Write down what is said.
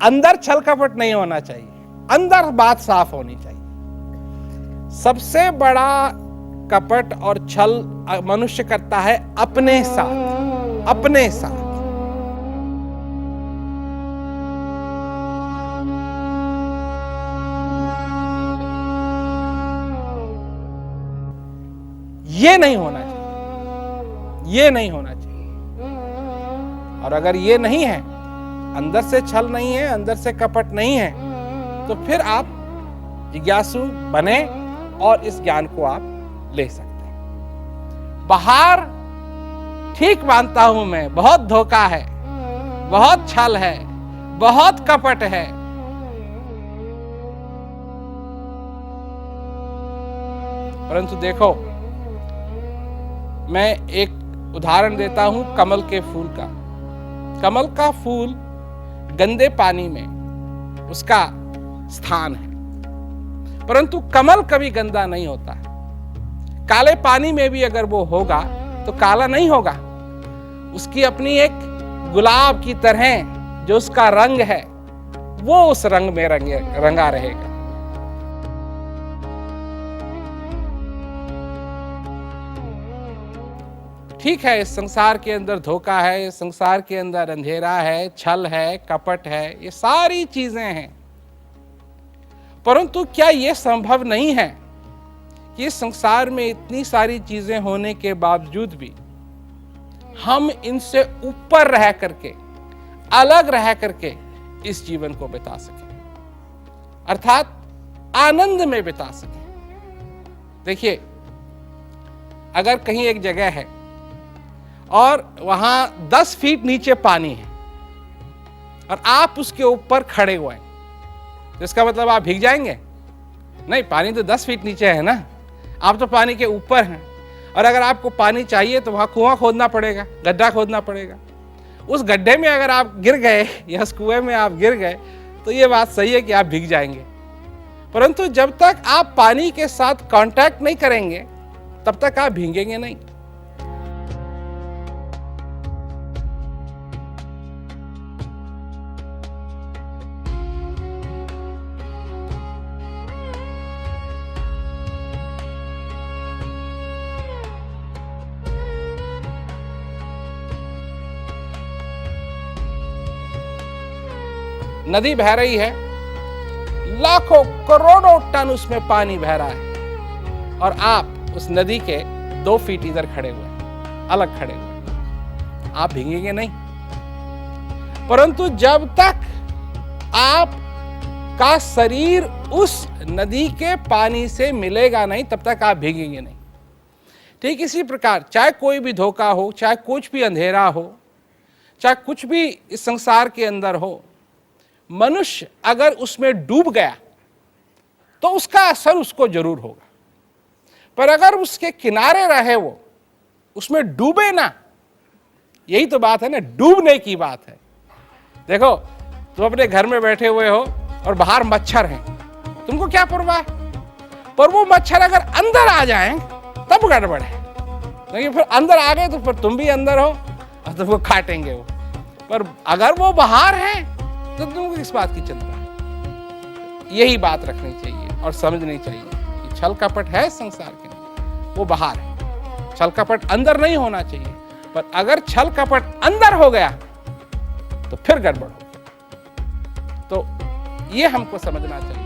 अंदर छल कपट नहीं होना चाहिए, अंदर बात साफ होनी चाहिए। सबसे बड़ा कपट और छल मनुष्य करता है अपने साथ, अपने साथ। ये नहीं होना चाहिए, ये नहीं होना चाहिए। और अगर ये नहीं है, अंदर से छल नहीं है, अंदर से कपट नहीं है, तो फिर आप जिज्ञासु बने और इस ज्ञान को आप ले सकते हैं। बाहर ठीक मानता हूं मैं, बहुत धोखा है, बहुत छल है, बहुत कपट है, परंतु देखो, मैं एक उदाहरण देता हूं कमल के फूल का। कमल का फूल गंदे पानी में उसका स्थान है, परंतु कमल कभी गंदा नहीं होता। काले पानी में भी अगर वो होगा तो काला नहीं होगा। उसकी अपनी एक गुलाब की तरह जो उसका रंग है, वो उस रंग में रंगा रहेगा। ठीक है, इस संसार के अंदर धोखा है, इस संसार के अंदर अंधेरा है, छल है, कपट है, ये सारी चीजें हैं, परंतु क्या यह संभव नहीं है कि इस संसार में इतनी सारी चीजें होने के बावजूद भी हम इनसे ऊपर रह करके, अलग रह करके इस जीवन को बिता सकें, अर्थात आनंद में बिता सकें। देखिए, अगर कहीं एक जगह है और वहां 10 फीट नीचे पानी है और आप उसके ऊपर खड़े हुए हैं, तो इसका मतलब आप भीग जाएंगे? नहीं, पानी तो 10 फीट नीचे है ना, आप तो पानी के ऊपर हैं। और अगर आपको पानी चाहिए तो वहां कुआं खोदना पड़ेगा, गड्ढा खोदना पड़ेगा। उस गड्ढे में अगर आप गिर गए या उस कुएं में आप गिर गए तो ये बात सही है कि आप भीग जाएंगे, परंतु जब तक आप पानी के साथ कांटेक्ट नहीं करेंगे तब तक आप भीगेंगे नहीं। नदी बह रही है, लाखों करोड़ों टन उसमें पानी बह रहा है और आप उस नदी के 2 फीट इधर खड़े हुए, अलग खड़े हुए, आप भीगेंगे नहीं। परंतु जब तक आप का शरीर उस नदी के पानी से मिलेगा नहीं तब तक आप भीगेंगे नहीं। ठीक इसी प्रकार चाहे कोई भी धोखा हो, चाहे कुछ भी अंधेरा हो, चाहे कुछ भी इस संसार के अंदर हो, मनुष्य अगर उसमें डूब गया तो उसका असर उसको जरूर होगा, पर अगर उसके किनारे रहे, वो उसमें डूबे ना, यही तो बात है ना, डूबने की बात है। देखो, तुम अपने घर में बैठे हुए हो और बाहर मच्छर हैं, तुमको क्या परवाह, पर वो मच्छर अगर अंदर आ जाएं तब गड़बड़ है, क्योंकि फिर अंदर आ गए तो फिर तुम भी अंदर हो और तुमको काटेंगे वो। पर अगर वो बाहर है तो तुमको किस बात की चिंता है? यही बात रखनी चाहिए और समझनी चाहिए कि छल कपट है संसार के अंदर, वो बाहर है, छल कपट अंदर नहीं होना चाहिए। पर अगर छल कपट अंदर हो गया तो फिर गड़बड़ हो। तो ये हमको समझना चाहिए।